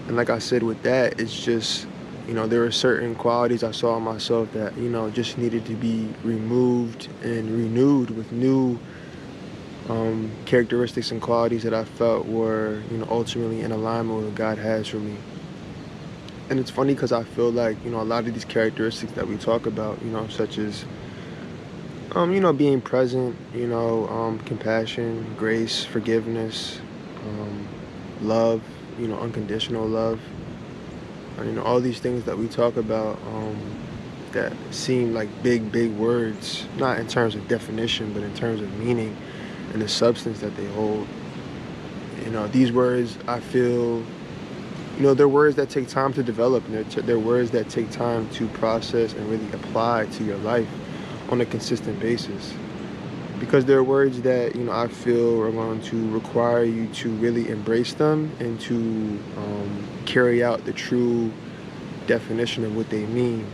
And like I said with that, it's just, there were certain qualities I saw in myself that, just needed to be removed and renewed with new characteristics and qualities that I felt were, ultimately in alignment with what God has for me. And it's funny because I feel like, a lot of these characteristics that we talk about, such as, being present, compassion, grace, forgiveness, um, love, unconditional love, all these things that we talk about that seem like big, big words, not in terms of definition, but in terms of meaning and the substance that they hold. These words, I feel, they're words that take time to develop, and they're words that take time to process and really apply to your life on a consistent basis. Because they're words that, I feel are going to require you to really embrace them and to carry out the true definition of what they mean.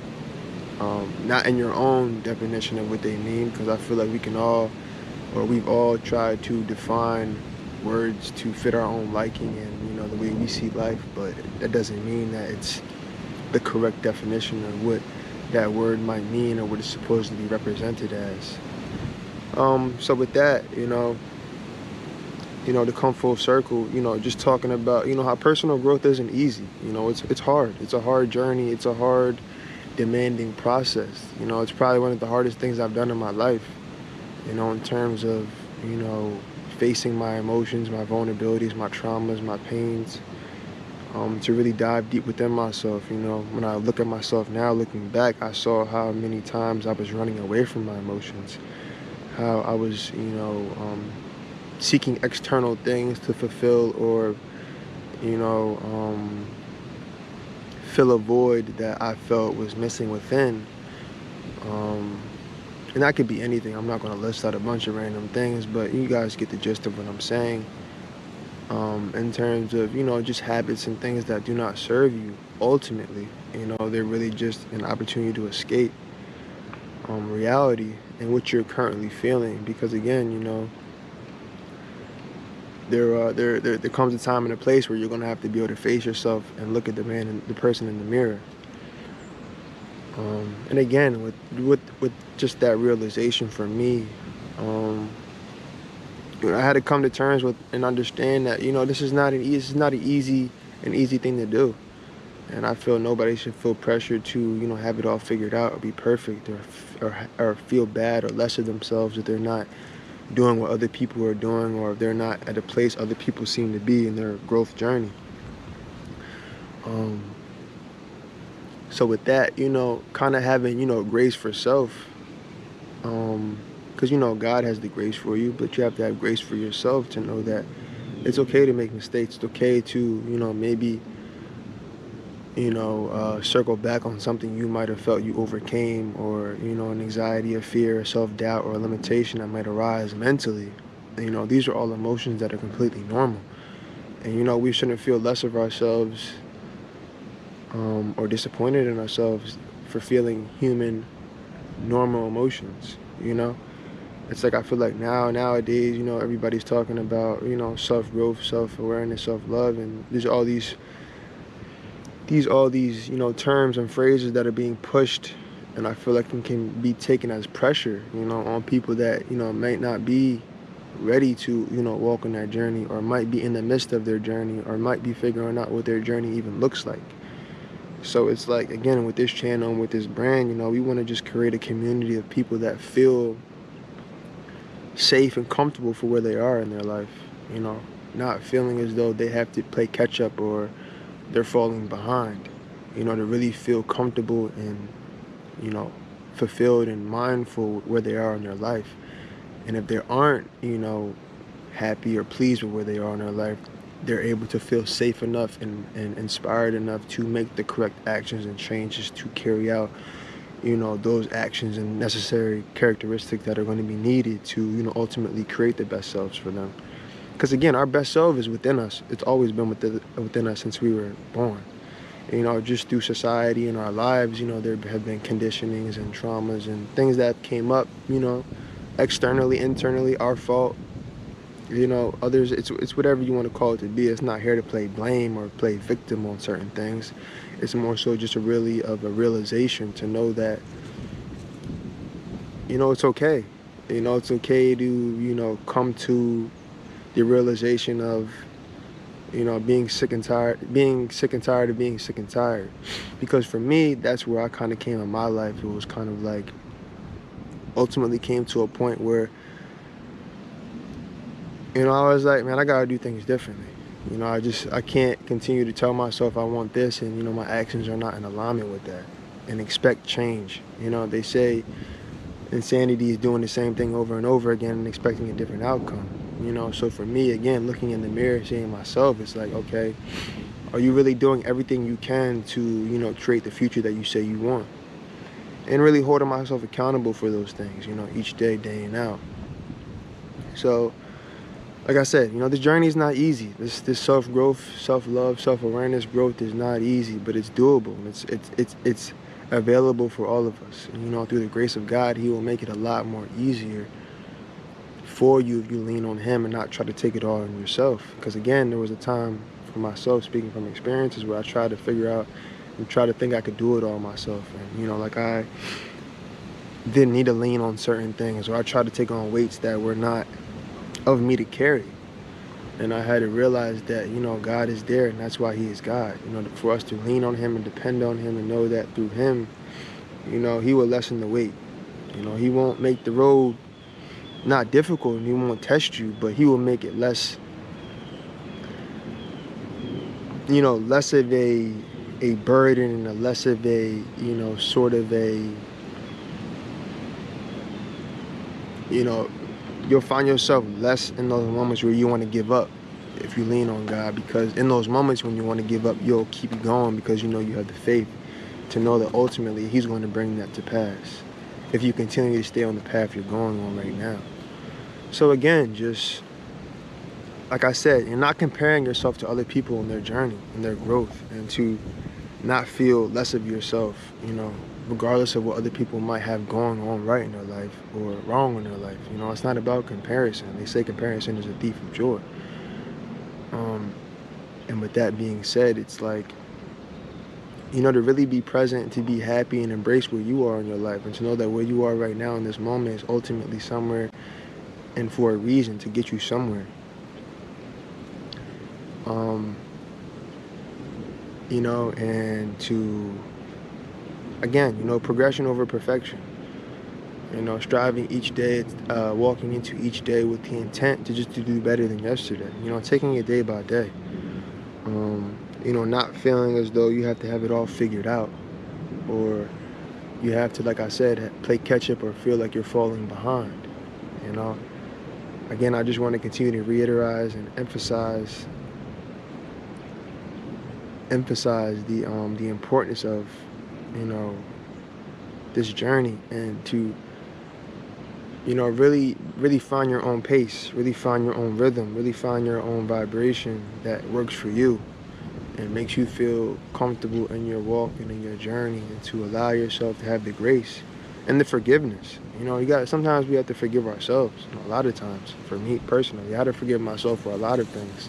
Not in your own definition of what they mean, because I feel like we can all, or we've all tried to define words to fit our own liking and the way we see life, but that doesn't mean that it's the correct definition of what that word might mean or what it's supposed to be represented as. So with that, to come full circle, just talking about, how personal growth isn't easy. It's hard. It's a hard journey. It's a hard, demanding process. It's probably one of the hardest things I've done in my life, in terms of, facing my emotions, my vulnerabilities, my traumas, my pains, to really dive deep within myself. When I look at myself now, looking back, I saw how many times I was running away from my emotions, how I was, seeking external things to fulfill or, you know, um, fill a void that I felt was missing within. Um, and that could be anything. I'm not going to list out a bunch of random things, but you guys get the gist of what I'm saying. In terms of, just habits and things that do not serve you ultimately. They're really just an opportunity to escape reality and what you're currently feeling. Because again, there comes a time and a place where you're gonna have to be able to face yourself and look at the person in the mirror. And again, with just that realization for me, um, I had to come to terms with and understand that this is not an easy thing to do. And I feel nobody should feel pressured to have it all figured out or be perfect or feel bad or less of themselves if they're not doing what other people are doing, or if they're not at a place other people seem to be in their growth journey. Um, so with that, kind of having, grace for self, because, God has the grace for you, but you have to have grace for yourself to know that it's okay to make mistakes. It's okay to, maybe, circle back on something you might have felt you overcame, or, an anxiety, a fear, a self-doubt, or a limitation that might arise mentally. These are all emotions that are completely normal. And, we shouldn't feel less of ourselves or disappointed in ourselves for feeling human, normal emotions, It's like I feel like nowadays, everybody's talking about, self-growth, self-awareness, self-love, and there's all these terms and phrases that are being pushed, and I feel like it can be taken as pressure on people that might not be ready to walk on that journey, or might be in the midst of their journey, or might be figuring out what their journey even looks like. So it's like, again, with this channel and with this brand, we want to just create a community of people that feel safe and comfortable for where they are in their life, not feeling as though they have to play catch up or they're falling behind, to really feel comfortable and, fulfilled and mindful where they are in their life. And if they aren't, happy or pleased with where they are in their life, they're able to feel safe enough and inspired enough to make the correct actions and changes to carry out, those actions and necessary characteristics that are going to be needed to, ultimately create the best selves for them. Because again, our best self is within us. It's always been within us since we were born. Just through society and our lives, there have been conditionings and traumas and things that came up, externally, internally, our fault, You know, others, it's whatever you want to call it to be. It's not here to play blame or play victim on certain things. It's more so just a really of a realization to know that, it's okay. It's okay to, come to the realization of, being sick and tired of being sick and tired. Because for me, that's where I kind of came in my life. It was kind of like ultimately came to a point where, I was like, man, I gotta do things differently. I can't continue to tell myself I want this and, my actions are not in alignment with that and expect change. They say insanity is doing the same thing over and over again and expecting a different outcome. So for me, again, looking in the mirror, seeing myself, it's like, okay, are you really doing everything you can to, create the future that you say you want? And really holding myself accountable for those things, each day, day in out. So, like I said, this journey is not easy. This self-growth, self-love, self-awareness growth is not easy, but it's doable. It's available for all of us. And, through the grace of God, He will make it a lot more easier for you if you lean on Him and not try to take it all on yourself. Because again, there was a time for myself, speaking from experiences, where I tried to figure out and try to think I could do it all myself. And, like I didn't need to lean on certain things, or I tried to take on weights that were not of me to carry. And I had to realize that, God is there, and that's why He is God. For us to lean on Him and depend on Him and know that through Him, He will lessen the weight. He won't make the road not difficult, and He won't test you, but He will make it less, less of a burden and a less of a, sort of a, you'll find yourself less in those moments where you want to give up if you lean on God, because in those moments when you want to give up, you'll keep going because you have the faith to know that ultimately He's going to bring that to pass if you continue to stay on the path you're going on right now. So again, just like I said, you're not comparing yourself to other people in their journey and their growth, and to not feel less of yourself, regardless of what other people might have going on right in their life or wrong in their life. It's not about comparison. They say comparison is a thief of joy. And with that being said, it's like, to really be present, to be happy and embrace where you are in your life, and to know that where you are right now in this moment is ultimately somewhere and for a reason to get you somewhere. And to, again, progression over perfection. Striving each day, walking into each day with the intent to do better than yesterday. Taking it day by day. Not feeling as though you have to have it all figured out, or you have to, like I said, play catch up or feel like you're falling behind. Again, I just want to continue to reiterate and emphasize the importance of, this journey, and to, really find your own pace, really find your own rhythm, really find your own vibration that works for you and makes you feel comfortable in your walk and in your journey, and to allow yourself to have the grace and the forgiveness. Sometimes we have to forgive ourselves. A lot of times, for me personally, I had to forgive myself for a lot of things,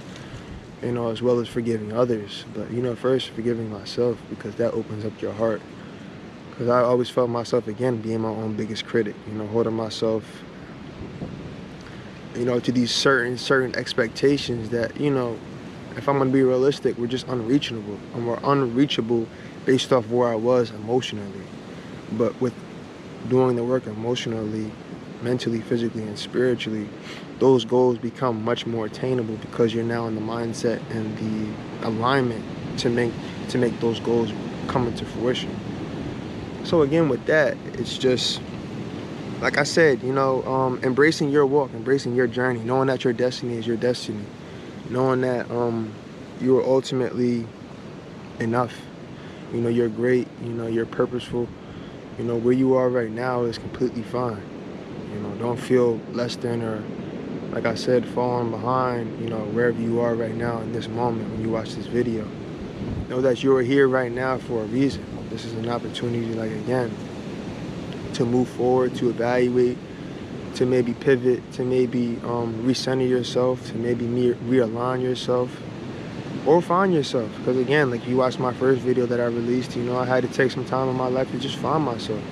as well as forgiving others. But, first forgiving myself, because that opens up your heart. Because I always felt myself, again, being my own biggest critic, holding myself, to these certain expectations that, if I'm going to be realistic, we're just unreachable. And we're unreachable based off where I was emotionally. But with doing the work emotionally, mentally, physically, and spiritually, those goals become much more attainable, because you're now in the mindset and the alignment to make those goals come into fruition. So again, with that, it's just, like I said, embracing your walk, embracing your journey, knowing that your destiny is your destiny, knowing that you are ultimately enough. You're great, you're purposeful. Where you are right now is completely fine. Don't feel less than, or, like I said, falling behind, wherever you are right now in this moment when you watch this video. Know that you are here right now for a reason. This is an opportunity, like, again, to move forward, to evaluate, to maybe pivot, to maybe recenter yourself, to maybe realign yourself, or find yourself. Because again, like you watched my first video that I released, you know, I had to take some time in my life to just find myself,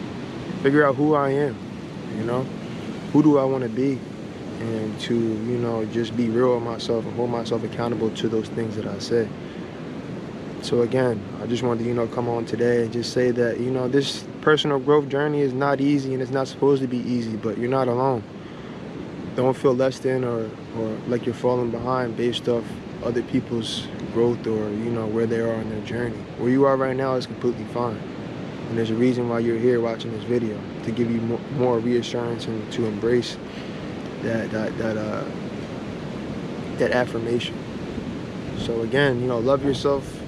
figure out who I am, you know, who do I want to be, and to, you know, just be real with myself and hold myself accountable to those things that I say. So again, I just wanted to, you know, come on today and just say that, you know, this personal growth journey is not easy, and it's not supposed to be easy, but you're not alone. Don't feel less than or like you're falling behind based off other people's growth, or, you know, where they are on their journey. Where you are right now is completely fine. And there's a reason why you're here watching this video, to give you more reassurance and to embrace that affirmation. So again, you know, love yourself,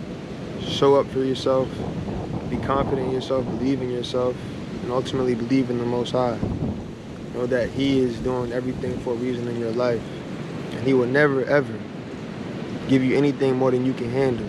show up for yourself, be confident in yourself, believe in yourself, and ultimately believe in the Most High. Know that He is doing everything for a reason in your life, and He will never ever give you anything more than you can handle.